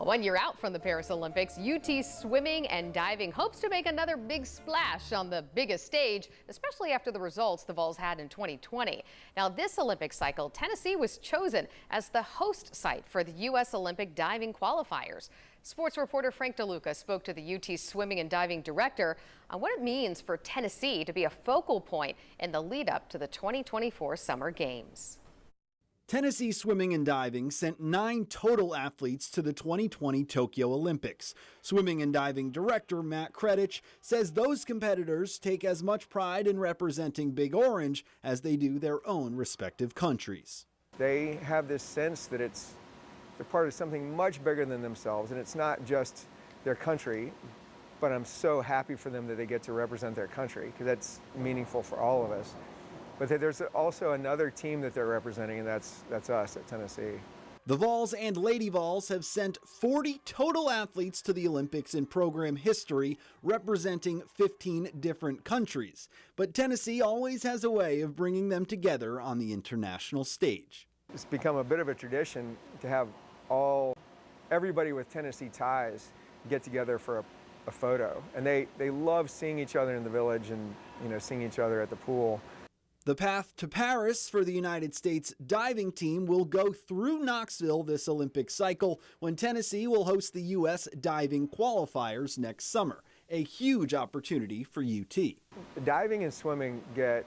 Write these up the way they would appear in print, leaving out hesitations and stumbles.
1 year out from the Paris Olympics, UT swimming and diving hopes to make another big splash on the biggest stage, especially after the results the Vols had in 2020. Now, this Olympic cycle, Tennessee was chosen as the host site for the U.S. Olympic diving qualifiers. Sports reporter Frank DeLuca spoke to the UT swimming and diving director on what it means for Tennessee to be a focal point in the lead up to the 2024 Summer Games. Tennessee Swimming and Diving sent 9 total athletes to the 2020 Tokyo Olympics. Swimming and Diving Director Matt Kredich says those competitors take as much pride in representing Big Orange as they do their own respective countries. They have this sense that they're part of something much bigger than themselves, and it's not just their country, but I'm so happy for them that they get to represent their country, because that's meaningful for all of us. But there's also another team that they're representing, and that's us at Tennessee. The Vols and Lady Vols have sent 40 total athletes to the Olympics in program history, representing 15 different countries. But Tennessee always has a way of bringing them together on the international stage. It's become a bit of a tradition to have everybody with Tennessee ties get together for a photo. And they love seeing each other in the village and seeing each other at the pool. The path to Paris for the United States diving team will go through Knoxville this Olympic cycle when Tennessee will host the U.S. diving qualifiers next summer. A huge opportunity for UT. Diving and swimming get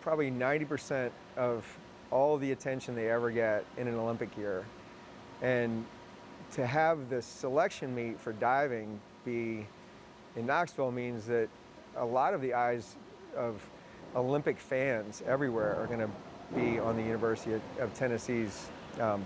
probably 90% of all the attention they ever get in an Olympic year. And to have the selection meet for diving be in Knoxville means that a lot of the eyes of Olympic fans everywhere are going to be on the University of Tennessee's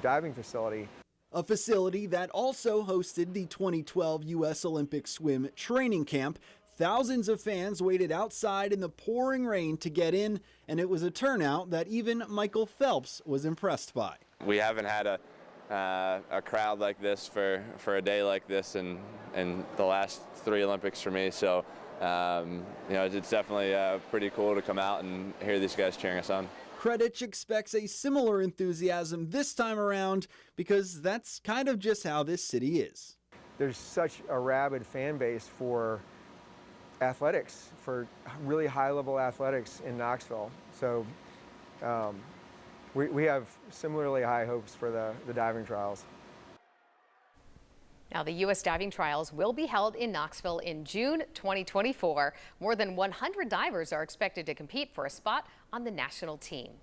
diving facility. A facility that also hosted the 2012 U.S. Olympic swim training camp. Thousands of fans waited outside in the pouring rain to get in, and it was a turnout that even Michael Phelps was impressed by. We haven't had a crowd like this for a day like this in the last 3 Olympics for me, so it's definitely pretty cool to come out and hear these guys cheering us on. Kredich expects a similar enthusiasm this time around because that's kind of just how this city is. There's such a rabid fan base for athletics, for really high-level athletics in Knoxville. So we have similarly high hopes for the diving trials. Now, the U.S. diving trials will be held in Knoxville in June 2024. More than 100 divers are expected to compete for a spot on the national team.